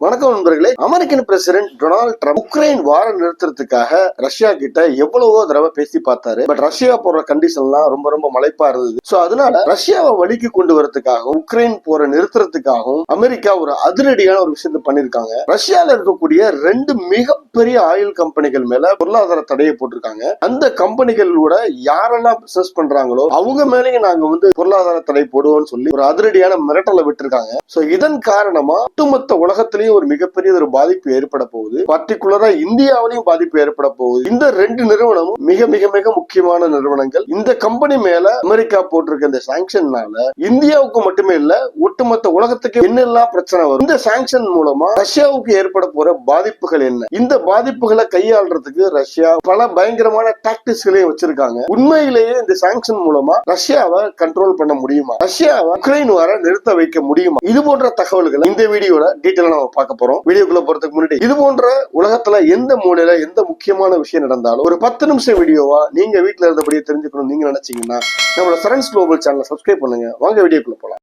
வணக்கம் நண்பர்களே. American president Donald Trump Ukraine வார நிறுத்தறதுக்காக ரஷ்யா கிட்ட எவ்வளவோ தடவை பேசி பார்த்தாரு. பட் ரஷ்யா போற கண்டிஷன்லாம் ரொம்ப மலைப்பா இருந்தது. சோ அதனால ரஷ்யாவை வழிக்கு கொண்டு வரதுக்காகவும் உக்ரைன் போற நிறுத்துறதுக்காகவும் அமெரிக்கா ஒரு அதிரடியான ஒரு விஷயத்தை பண்ணிருக்காங்க. ரஷ்யால இருக்கக்கூடிய 2 மிகப்பெரிய ஆயில் கம்பெனிகள் மேல பொருளாதார தடையை போட்டிருக்காங்க. அந்த கம்பெனிகளோட யாரெல்லாம் பிசினஸ் பண்றாங்களோ அவங்க மேலேயும் நாங்க பொருளாதார தடை போடுவோம்னு சொல்லி ஒரு அதிரடியான மிரட்டலை விட்டுருக்காங்க. சோ இதன் காரணமா ஒட்டுமொத்த உலகத்திலேயும் ஒரு மிகப்பெரிய ஒரு பாதிப்பு ஏற்பட போகுது. பர்டிகுலரா இந்தியாவிலையும் பாதிப்பு ஏற்பட போகுது. இந்த 2 நிறுவனமும் மிக மிக மிக முக்கியமான நிறுவனங்கள். இந்த கம்பெனி மேல அமெரிக்கா போட்டிருக்க இந்த சாங்ஷன்னால இந்தியாவுக்கு மட்டுமே இல்ல ஒட்டுமொத்த உலகத்துக்கு என்னெல்லாம் பிரச்சனை வரும், இந்த சாங்ஷன் மூலமா ரஷ்யாவுக்கு ஏற்பட போற பாதிப்புகள் என்ன, இந்த பாதிப்புகளை கையாளுறதுக்கு ரஷ்யா பல பயங்கரமான டாக்டிக்ஸ்களையும் வச்சிருக்காங்க. உண்மையிலேயே இந்த சாங்ஷன் மூலமா ரஷ்யாவை கண்ட்ரோல் பண்ண முடியுமா, ரஷ்யாவை உக்ரைன் வர நிறுத்த வைக்க முடியுமா, இது போன்ற தகவல்களை இந்த வீடியோல டீட்டெயிலா நம்ம பார்க்க போறோம். வீடியோக்குள்ள போறதுக்கு முன்னாடி இது போன்ற உலகத்துல எந்த மூலையில எந்த முக்கியமான விஷயம் நடந்தாலும் ஒரு 10 நிமிஷம் வீடியோவா நீங்க வீட்டுல இருந்தபடியே தெரிஞ்சுக்கணும் நீங்க நினைச்சீங்கன்னா நம்மளோட சரண்ஸ் குளோபல் சேனலை சப்ஸ்கிரைப் பண்ணுங்க. வாங்க வீடியோக்குள்ள போலாம்.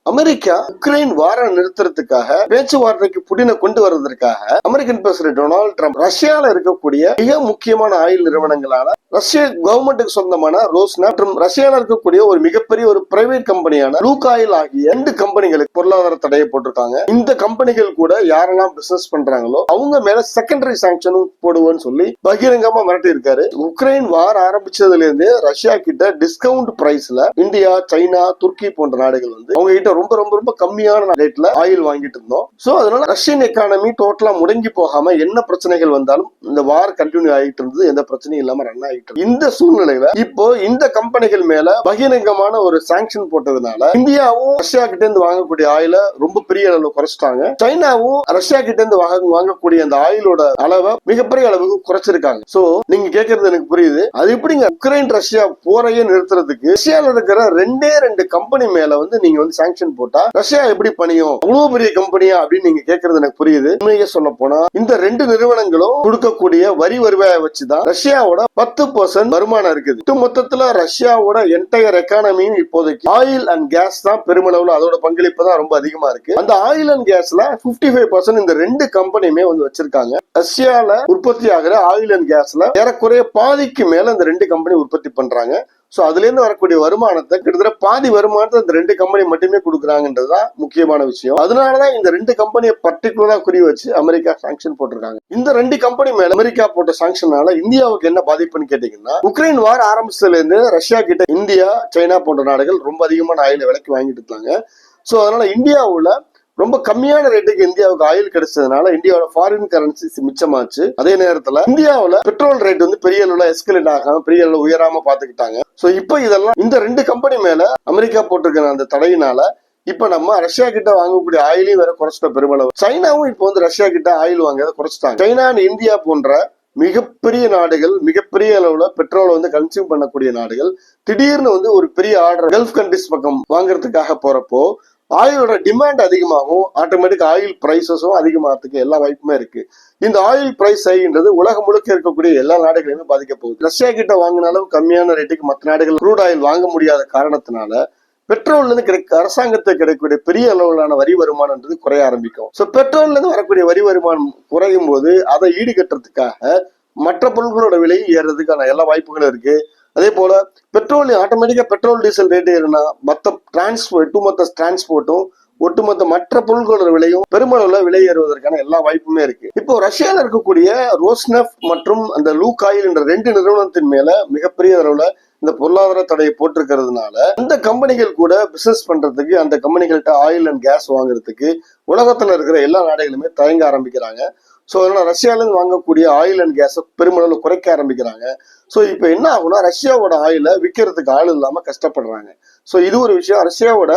அமெரிக்கா உக்ரைன் வார நிறுத்தறதுக்காக பேச்சுவார்த்தைக்கு புடினை கொண்டு வருவதற்காக அமெரிக்கன் பிரசிடென்ட் டொனால்ட் ட்ரம்ப் ரஷ்யால இருக்கக்கூடிய மிக முக்கியமான ஆயில் நிறுவனங்களான ரஷ்ய கவர்மெண்ட்டுக்கு சொந்தமான ரோஸ்னா மற்றும் ரஷ்யால இருக்கக்கூடிய ஒரு மிகப்பெரிய ஒரு பிரைவேட் கம்பெனியான லூகாயில் ஆகிய 2 கம்பெனிகளுக்கு பொருளாதார தடையை போட்டிருக்காங்க. இந்த கம்பெனிகள் கூட யாரெல்லாம் பிசினஸ் பண்றாங்களோ அவங்க மேல செகண்டரி சாங்ஷனும் போடுவோம்னு சொல்லி பகிரங்கமா மிரட்டி இருக்காரு. உக்ரைன் வார் ஆரம்பிச்சதுல இருந்து ரஷ்யா கிட்ட டிஸ்கவுண்ட் பிரைஸ்ல இந்தியா, சைனா, துருக்கி போன்ற நாடுகள் அவங்க கிட்ட ரொம்ப கம்மியான ரேட்ல ஆயில் வாங்கிட்டு இருந்தோம். சோ அதனால ரஷ்யன் எக்கானமி டோட்டலா முடங்கி போகாம என்ன பிரச்சனைகள் வந்தாலும் இந்த வார் கண்டினியூ ஆகிட்டு இருந்தது, எந்த பிரச்சனையும் இல்லாம ரன் ஆகிட்டு. இந்த சூழ்நிலையில இப்போ இந்த கம்பெனிகள் மேல பகிரங்கமான ஒரு சாங்ஷன் போட்டதுனால இந்தியாவும் ரஷ்யா கிட்ட இருந்து வாங்கக்கூடிய ஆயில ரொம்ப பெரிய அளவுல குறைச்சிட்டாங்க. சைனாவும் ரஷ்யா கிட்ட இருந்து வாங்கக்கூடிய அந்த ஆயிலோட அளவை மிகப்பெரிய அளவுக்கு குறைச்சிருக்காங்க. சோ நீங்க கேட்கறது எனக்கு புரியுது. அது எப்படிங்க உக்ரைன் ரஷ்யா போரையே நிறுத்துறதுக்கு ரஷ்யால இருக்கிற 2 கம்பெனி மேல நீங்க சாங்ஷன் போட்டா ரஷ்யா எப்படி பணியும், அவ்வளவு பெரிய கம்பெனியா அப்படின்னு நீங்க கேட்கறது எனக்கு புரியுது. உண்மையை சொல்ல போனா இந்த 2 நிறுவனங்களும் கொடுக்கக்கூடிய வரி வருவாயை வச்சுதான் ரஷ்யாவோட 10% வருமானம் இருக்குது. மொத்தத்துல ரஷ்யாவோட என்டையர் எக்கானமியும் இப்போதைக்கு ஆயில் அண்ட் கேஸ் தான் பெருமளவுல அதோட பங்களிப்பு தான் ரொம்ப அதிகமா இருக்கு. அந்த ஆயில் அண்ட் கேஸ்ல 55% இந்த 2 கம்பெனியுமே வச்சிருக்காங்க. ரஷ்யால உற்பத்தி ஆகிற ஆயில் அண்ட் கேஸ்ல ஏறக்குறைய பாதிக்கு மேல இந்த 2 கம்பெனி உற்பத்தி பண்றாங்க. சோ அதுல இருந்து வரக்கூடிய வருமானத்தை கிட்டத்தட்ட பாதி வருமானத்தை இந்த 2 கம்பெனி மட்டுமே கொடுக்குறாங்கன்றதுதான் முக்கியமான விஷயம். அதனாலதான் இந்த 2 கம்பெனியை பர்டிகுலரா குறி வச்சு அமெரிக்கா சாங்ஷன் போட்டிருக்காங்க. இந்த 2 கம்பெனி மேல அமெரிக்கா போட்ட சாங்ஷனால இந்தியாவுக்கு என்ன பாதிப்புன்னு கேட்டீங்கன்னா, உக்ரைன் வார் ஆரம்பிச்சதுல இருந்து ரஷ்யா கிட்ட இந்தியா, சைனா போன்ற நாடுகள் ரொம்ப அதிகமான ஆயில விலைக்கு வாங்கிட்டு இருக்காங்க. சோ அதனால இந்தியாவுல ரொம்ப கம்மியான ரேட்டுக்கு இந்தியாவுக்கு ஆயில் கிடைச்சதுனால இந்தியாவோட ஃபாரின் கரன்சி மிச்சமாச்சு. அதே நேரத்துல இந்தியாவுல பெட்ரோல் ரேட் பெரிய அளவுல எஸ்கலேட் ஆகாம பெரிய அளவு உயராம பாத்துக்கிட்டாங்க. சோ இப்ப இதெல்லாம் இந்த 2 கம்பெனி மேல அமெரிக்கா போட்டிருக்கிற அந்த தடையினால இப்ப நம்ம ரஷ்யா கிட்ட வாங்கக்கூடிய ஆயிலையும் வேற குறைச்சிட்ட பெருமளவு. சைனாவும் இப்ப ரஷ்யா கிட்ட ஆயில் வாங்க குறைச்சிட்டாங்க. சைனா, இந்தியா போன்ற மிகப்பெரிய நாடுகள், மிகப்பெரிய அளவுல பெட்ரோலை கன்சியூம் பண்ணக்கூடிய நாடுகள் திடீர்னு ஒரு பெரிய ஆர்டர் கல்ஃப் கண்ட்ரிஸ் பக்கம் வாங்குறதுக்காக போறப்போ ஆயிலோட டிமாண்ட் அதிகமாகும், ஆட்டோமேட்டிக் ஆயில் பிரைசஸும் அதிகமாகிறதுக்கு எல்லா வாய்ப்புமே இருக்கு. இந்த ஆயில் பிரைஸ் ஆகின்றது உலகம் முழுக்க இருக்கக்கூடிய எல்லா நாடுகளையுமே பாதிக்க போகுது. ரஷ்யா கிட்ட வாங்கின அளவு கம்மியான ரேட்டுக்கு மற்ற நாடுகள் க்ரூட் ஆயில் வாங்க முடியாத காரணத்தினால பெட்ரோல்ல இருந்து அரசாங்கத்துக்கு கிடைக்கக்கூடிய பெரிய அளவிலான வரி வருமானம்ன்றது குறைய ஆரம்பிக்கும். சோ பெட்ரோல்ல இருந்து வரக்கூடிய வரி வருமானம் குறையும் போது அதை ஈடுகட்டுறதுக்காக மற்ற பொருட்களோட விலையும் ஏறதுக்கான எல்லா வாய்ப்புகளும் இருக்கு. அதே போல பெட்ரோல் ஆட்டோமேட்டிக்கா பெட்ரோல் டீசல் ரேட் ஏறுனா மொத்த டிரான்ஸ்போர்ட்டும் ஒட்டுமொத்த மற்ற பொருட்களோட விலையும் பெருமளவுல விலை ஏறுவதற்கான எல்லா வாய்ப்புமே இருக்கு. இப்போ ரஷ்யால இருக்கக்கூடிய ரோஸ்னெஃப் மற்றும் அந்த லூகாயில் என்ற 2 நிறுவனத்தின் மேல மிகப்பெரிய அளவுல இந்த பொருளாதார தடையை போட்டிருக்கிறதுனால அந்த கம்பெனிகள் கூட பிசினஸ் பண்றதுக்கு, அந்த கம்பெனிகள்கிட்ட ஆயில் அண்ட் கேஸ் வாங்குறதுக்கு உலகத்துல இருக்கிற எல்லா நாடுகளுமே தயங்க ஆரம்பிக்கிறாங்க. சோ அதனால ரஷ்யால இருந்து வாங்கக்கூடிய ஆயில் அண்ட் கேஸை பெருமளவுல குறைக்க ஆரம்பிக்கிறாங்க. சோ இப்ப என்ன ஆகும்னா ரஷ்யாவோட ஆயில விற்கிறதுக்கு ஆள் இல்லாம கஷ்டப்படுறாங்க. சோ இது ஒரு விஷயம். ரஷ்யாவோட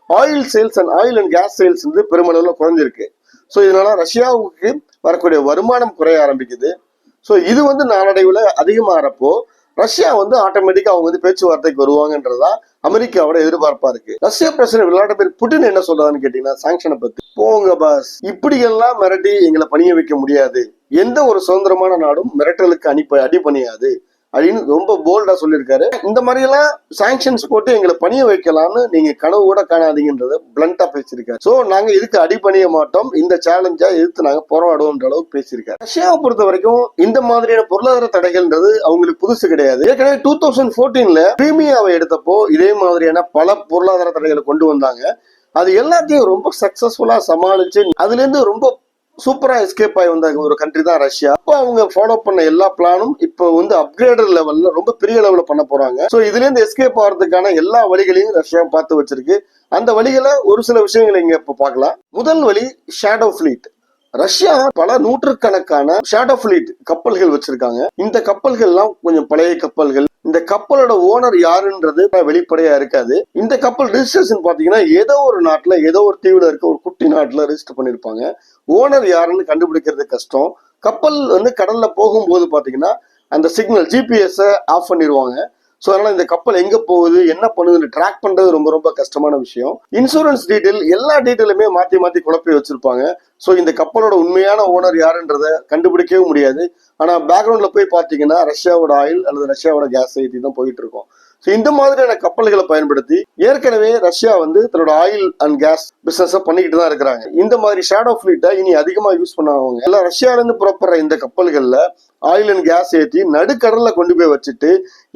oil sales and oil and gas sales பெருமளவுல குறைஞ்சிருக்கு. சோ இதனால ரஷ்யாவுக்கு வரக்கூடிய வருமானம் குறைய ஆரம்பிக்குது. சோ இது நாளடைவுல அதிகமாகறப்போ ரஷ்யா ஆட்டோமேட்டிக்கா அவங்க பேச்சுவார்த்தைக்கு வருவாங்கன்றதா அமெரிக்காவோட எதிர்பார்ப்பா இருக்கு. ரஷ்ய பிரசிடென்ட் விளாடிமிர் புட்டின் என்ன சொல்றாருன்னு கேட்டீங்கன்னா, சாங்ஷனை பத்தி போங்க பாஸ், இப்படி எல்லாம் மிரட்டி எங்களை பணிய வைக்க முடியாது, எந்த ஒரு சுதந்திரமான நாடும் மிரட்டலுக்கு அடிபணியாது, அப்படின்னு ரொம்ப போல்டா சொல்லியிருக்காரு. இந்த மாதிரி எல்லாம் சாங்ஷன்ஸ் போட்டு எங்களை பணிய வைக்கலாம்னு நீங்க கனவு கூட காணாதீங்கன்றத பிளண்டா பேசியிருக்காரு. சோ நாங்க இதுக்கு அடிபணிய மாட்டோம், இந்த சேலஞ்சா எதிர்த்து நாங்க போராடுவோம்ன்ற அளவுக்கு பேசியிருக்காரு. ரஷ்யாவை பொறுத்த வரைக்கும் இந்த மாதிரியான பொருளாதார தடைகள்ன்றது அவங்களுக்கு புதுசு கிடையாது. ஏற்கனவே 2014 கிரீமியாவை எடுத்தப்போ இதே மாதிரியான பல பொருளாதார தடைகளை கொண்டு வந்தாங்க. அது எல்லாத்தையும் ரொம்ப சக்சஸ்ஃபுல்லா சமாளிச்சு அதுல இருந்து ரொம்ப சூப்பரா எஸ்கேப் ஆகி வந்த ஒரு கண்ட்ரி தான் ரஷ்யா. அப்போ அவங்க ஃபாலோ பண்ண எல்லா பிளானும் இப்போ வந்து அப்கிரேடட் லெவல்ல ரொம்ப பெரிய லெவல்ல பண்ண போறாங்க. சோ இதுல இருந்து எஸ்கேப் ஆகிறதுக்கான எல்லா வழிகளையும் ரஷ்யா பார்த்து வச்சிருக்கு. அந்த வழிகளை ஒரு சில விஷயங்களை இங்க இப்ப பார்க்கலாம். முதல் வழி ஷேடோ ஃபிளீட். ரஷ்யா பல நூற்றுக்கணக்கான ஷேடோ ஃபிளீட் கப்பல்கள் வச்சிருக்காங்க. இந்த கப்பல்கள் எல்லாம் கொஞ்சம் பழைய கப்பல்கள். இந்த கப்பலோட ஓனர் யாருன்றது வெளிப்படையா இருக்காது. இந்த கப்பல் ரிஜிஸ்ட்ரேஷன் பாத்தீங்கன்னா ஏதோ ஒரு நாட்டுல ஏதோ ஒரு தீவுல இருக்க ஒரு குட்டி நாட்டுல ரிஜிஸ்டர் பண்ணிருப்பாங்க. ஓனர் யாருன்னு கண்டுபிடிக்கிறது கஷ்டம். கப்பல் வந்து கடல்ல போகும்போது பாத்தீங்கன்னா அந்த சிக்னல் ஜிபிஎஸ் ஆஃப் பண்ணிடுவாங்க. சோ அதனால இந்த கப்பல் எங்க போகுது என்ன பண்ணுதுன்னு ட்ராக் பண்றது ரொம்ப ரொம்ப கஷ்டமான விஷயம். இன்சூரன்ஸ் டீடைல் எல்லா டீடைலுமே மாத்தி மாத்தி குழப்பி வச்சிருப்பாங்க. சோ இந்த கப்பலோட உண்மையான ஓனர் யாருன்றத கண்டுபிடிக்கவே முடியாது. ஆனா பேக்ரவுண்ட்ல போய் பாத்தீங்கன்னா ரஷ்யாவோட ஆயில் அல்லது ரஷ்யாவோட கேஸ் ஏற்றி தான் போயிட்டு இருக்கும். இந்த மாதிரியான கப்பல்களை பயன்படுத்தி ஏற்கனவே ரஷ்யா வந்து தன்னோட ஆயில் அண்ட் கேஸ் பிசினஸ் பண்ணிக்கிட்டு தான் இருக்கிறாங்க. இந்த மாதிரி ஷேடோ ஃபிளீட்டை இனி அதிகமா யூஸ் பண்ணுவாங்க. எல்லாம் ரஷ்யால இருந்து புறப்படுற இந்த கப்பல்கள்ல ஆயில் அண்ட் கேஸ் ஏற்றி நடுக்கடல்ல கொண்டு போய் வச்சுட்டு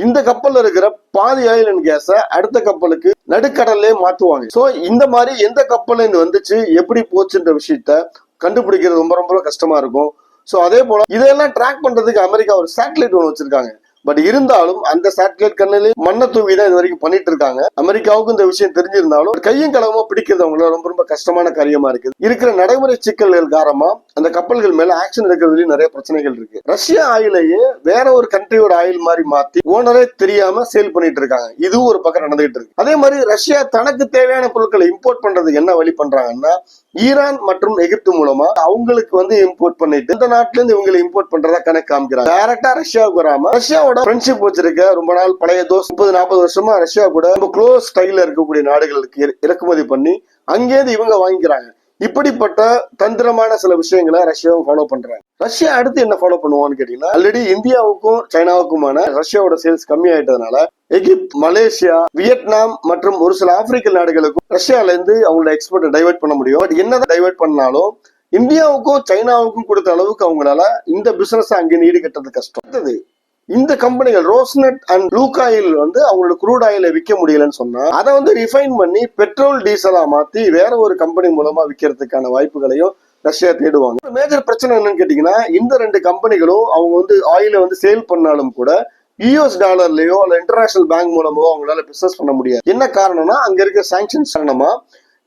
இந்த கப்பல்ல இருக்கிற பாதி ஆயில் அண்ட் கேஸ அடுத்த கப்பலுக்கு நடுக்கடல்லே மாத்துவாங்க. சோ இந்த மாதிரி எந்த கப்பல் இருந்து வந்துச்சு எப்படி போச்சுன்ற விஷயத்த கண்டுபிடிக்கிறது ரொம்ப ரொம்ப கஷ்டமா இருக்கும். சோ அதே போல இதெல்லாம் ட்ராக் பண்றதுக்கு அமெரிக்கா ஒரு சேட்டலைட் ஒன்று வச்சிருக்காங்க. பட் இருந்தாலும் அந்த சேட்டலைட் கண்ணிலே மண்ணை தூவி தான் இது வரைக்கும் பண்ணிட்டு இருக்காங்க. அமெரிக்காவுக்கும் இந்த விஷயம் தெரிஞ்சிருந்தாலும் கையும் களவுமா பிடிக்கிறது அவங்கள ரொம்ப ரொம்ப கஷ்டமான காரியமா இருக்குது. இருக்கிற நடைமுறை சிக்கல்கள் காரணமா அந்த கப்பல்கள் மேல ஆக்ஷன் எடுக்கிறதுலயும் நிறைய பிரச்சனைகள் இருக்கு. ரஷ்யா ஆயிலையே வேற ஒரு கண்ட்ரியோட ஆயில் மாதிரி மாத்தி ஓனரே தெரியாம சேல் பண்ணிட்டு இருக்காங்க. இதுவும் ஒரு பக்கம் நடந்துகிட்டு இருக்கு. அதே மாதிரி ரஷ்யா தனக்கு தேவையான பொருட்களை இம்போர்ட் பண்றதுக்கு என்ன வழி பண்றாங்கன்னா ஈரான் மற்றும் எகிப்து மூலமா அவங்களுக்கு வந்து இம்போர்ட் பண்ணிட்டு இந்த நாட்டுல இருந்து இவங்களை இம்போர்ட் பண்றதா கணக்கு காமிக்கிறாங்க. டைரக்டா ரஷ்யாவுக்கு வராம ரஷ்யாவோட ஃப்ரெண்ட்ஷிப் வச்சிருக்க ரொம்ப நாள் பழைய தோஸ் 30-40 வருஷமா ரஷ்யா கூட ரொம்ப க்ளோஸ் ஸ்டைல இருக்கக்கூடிய நாடுகளுக்கு இறக்குமதி பண்ணி அங்கேயிருந்து இவங்க வாங்கிக்கிறாங்க. இப்படிப்பட்ட தந்திரமான சில விஷயங்களை ரஷ்யாவும் ஃபாலோ பண்றாங்க. ரஷ்யா அடுத்து என்ன ஃபாலோ பண்ணுவான்னு கேட்டீங்கன்னா ஆல்ரெடி இந்தியாவுக்கும் சைனாவுக்குமான ரஷ்யாவோட சேல்ஸ் கம்மி ஆயிட்டதுனால எகிப்து, மலேசியா, வியட்நாம் மற்றும் ஒரு சில ஆப்பிரிக்க நாடுகளுக்கும் ரஷ்யால இருந்து அவங்களோட எக்ஸ்போர்ட்டை டைவர்ட் பண்ண முடியும். பட் என்னதான் டைவர்ட் பண்ணாலும் இந்தியாவுக்கும் சைனாவுக்கும் கொடுத்த அளவுக்கு அவங்களால இந்த பிசினஸ் அங்கே ஈடுகட்டுறது கஷ்டம். இந்த கம்பெனிகள் ரோஸ்நெட் அண்ட் லூகாயில் வந்து அவங்களோட குரூட் ஆயிலை விற்க முடியலன்னு சொன்னா அதை வந்து ரிஃபைன் பண்ணி பெட்ரோல் டீசலா மாத்தி வேற ஒரு கம்பெனி மூலமா விற்கிறதுக்கான வாய்ப்புகளையும் ரஷ்யா தேடுவாங்க. மேஜர் பிரச்சனை என்னன்னு கேட்டீங்கன்னா இந்த ரெண்டு கம்பெனிகளும் அவங்க வந்து ஆயிலை வந்து சேல் பண்ணாலும் கூட யூஎஸ் டாலர்லயோ அல்ல இன்டர்நேஷனல் பேங்க் மூலமோ அவங்களால பிசினஸ் பண்ண முடியாது. என்ன காரணம்னா அங்க இருக்க சாங்ஷன்ஸ் காரணமா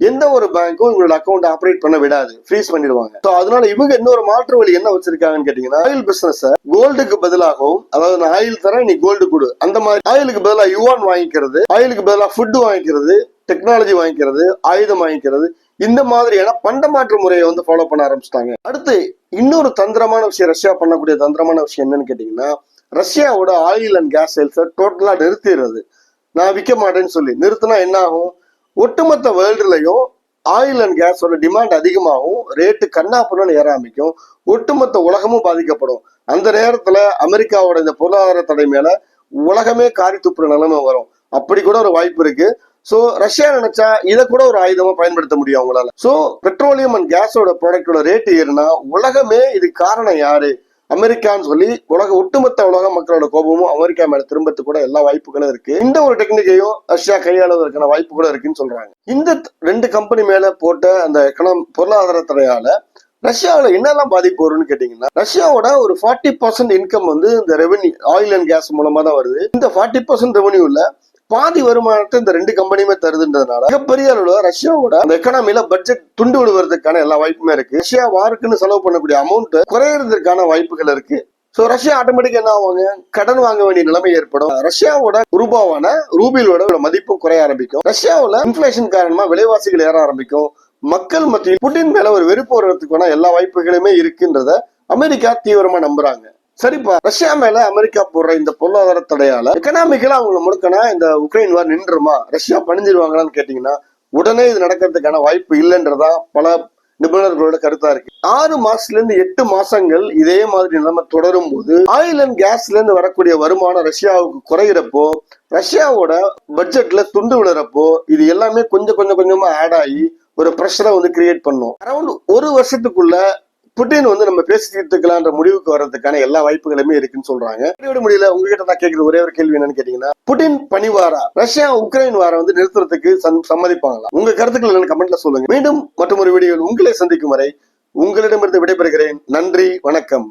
எந்த ஒரு பேங்க்கும் இவங்களோட அக்கௌண்ட் ஆப்ரேட் பண்ண விடாது, ஃப்ரீஸ் பண்ணிடுவாங்க. அதனால இவங்க இன்னொரு மாற்று வழி என்ன வச்சிருக்காங்கன்னு கேட்டீங்கன்னா ஆயில் பிசினஸ் கோல்டுக்கு பதிலாகவும், அதாவது நான் ஆயில் தரேன் நீ கோல்டு கொடு, அந்த மாதிரி ஆயிலுக்கு பதிலாக யுவான் வாங்கிக்கிறது, ஆயிலுக்கு பதிலாக ஃபுட் வாங்கிக்கிறது, டெக்னாலஜி வாங்கிக்கிறது, ஆயுதம் வாங்கிக்கிறது, இந்த மாதிரியான பண்டமாற்று முறையை வந்து ஃபாலோ பண்ண ஆரம்பிச்சிட்டாங்க. அடுத்து இன்னொரு தந்திரமான விஷயம் ரஷ்யா பண்ணக்கூடிய தந்திரமான விஷயம் என்னன்னு கேட்டீங்கன்னா ரஷ்யாவோட ஆயில் அண்ட் கேஸ் சேல்ஸை டோட்டலா நிறுத்திடுறது. நான் விற்க மாட்டேன்னு சொல்லி நிறுத்தினா என்ன ஆகும், ஒட்டுமொத்த வேர்ல்டுலயும் ஆயில் அண்ட் கேஸோட டிமாண்ட் அதிகமாகும், ரேட்டு கண்ணாப்புன்னு ஏற ஆரம்பிக்கும், ஒட்டுமொத்த உலகமும் பாதிக்கப்படும். அந்த நேரத்துல அமெரிக்காவோட இந்த பொருளாதார தடை மேல உலகமே காரி துப்புற நிலைமை வரும். அப்படி கூட ஒரு வாய்ப்பு இருக்கு. சோ ரஷ்யா நினைச்சா இதை கூட ஒரு ஆயுதமா பயன்படுத்த முடியும் அவங்களால. சோ பெட்ரோலியம் அண்ட் கேஸோட ப்ராடக்டோட ரேட் ஏறுனா உலகமே இதுக்கு காரணம் யாரு, அமெரிக்கான்னு சொல்லி ஒட்டுமொத்த உலக மக்களோட கோபமும் அமெரிக்கா மேல திரும்பத்து கூட எல்லா வாய்ப்புகளும் இருக்கு. இந்த ஒரு டெக்னிக்கையும் ரஷ்யா கையாளுவதற்கான வாய்ப்பு கூட இருக்குன்னு சொல்றாங்க. இந்த ரெண்டு கம்பெனி மேல போட்ட அந்த பொருளாதார தடையால ரஷ்யாவில் என்னெல்லாம் பாதிப்பு வரும்னு கேட்டீங்கன்னா ரஷ்யாவோட ஒரு 40% இன்கம் வந்து இந்த ரெவென்யூ ஆயில் அண்ட் கேஸ் மூலமா தான் வருது. இந்த 40% ரெவென்யூல பாதி வருமானத்தை இந்த ரெண்டு கம்பெனியுமே தருதுன்றதுனால மிகப்பெரிய அளவுல ரஷ்யாவோட அந்த எக்கனாமில பட்ஜெட் துண்டு விடுவதற்கான எல்லா வாய்ப்புமே இருக்கு. ரஷ்யா வாருக்குன்னு செலவு பண்ணக்கூடிய அமௌண்ட் குறையறதுக்கான வாய்ப்புகள் இருக்கு. சோ ரஷ்யா ஆட்டோமேட்டிக்கா என்ன ஆவாங்க, கடன் வாங்க வேண்டிய நிலைமை ஏற்படும். ரஷ்யாவோட ரூபாவான ரூபிலோட மதிப்பும் குறைய ஆரம்பிக்கும். ரஷ்யாவோட இன்ஃபிளேஷன் காரணமா விலைவாசிகள் ஏற ஆரம்பிக்கும். மக்கள் மத்தியில் புட்டின் மேல ஒரு வெறுப்பு வர்றதுக்கான எல்லா வாய்ப்புகளுமே இருக்குன்றத அமெரிக்கா தீவிரமா நம்புறாங்க. சரிப்பா, ரஷ்யா மேல அமெரிக்கா போடுற இந்த பொருளாதார தடையால எக்கனாமிக்கலா அவங்களை முழுக்கனா இந்த உக்ரைன் வார் நின்றுமா, ரஷ்யா பணிஞ்சிருவாங்களான்னு கேட்டீங்கன்னா உடனே இது நடக்கிறதுக்கான வாய்ப்பு இல்லைன்றதா பல நிபுணர்களோட கருத்தா இருக்கு. 6 மாசத்துல இருந்து 8 மாசங்கள் இதே மாதிரி நிலைமை தொடரும் போது ஆயில் அண்ட் கேஸ்ல இருந்து வரக்கூடிய வருமானம் ரஷ்யாவுக்கு குறையிறப்போ, ரஷ்யாவோட பட்ஜெட்ல துண்டு விழுறப்போ, இது எல்லாமே கொஞ்சம் கொஞ்சமா ஆட் ஆகி ஒரு பிரஷரை கிரியேட் பண்ணும். அரௌண்ட் ஒரு வருஷத்துக்குள்ள புட்டின் நம்ம பேசி தீர்த்துக்கலான்ற முடிவுக்கு வர்றதுக்கான எல்லா வாய்ப்புகளுமே இருக்குன்னு சொல்றாங்க. முடியல. உங்ககிட்ட தான் கேட்கிற ஒரே ஒரு கேள்வி என்னன்னு கேட்டீங்கன்னா, புட்டின் பனிவாரா ரஷ்யா உக்ரைன் வார நிறுத்துறதுக்கு சம்மதிப்பாங்களா? உங்க கருத்துக்கள் என்னன்னு கமெண்ட்ல சொல்லுங்க. மீண்டும் மற்றொரு வீடியோவில் உங்களை சந்திக்கும் வரை உங்களிடமிருந்து விடைபெறுகிறேன். நன்றி, வணக்கம்.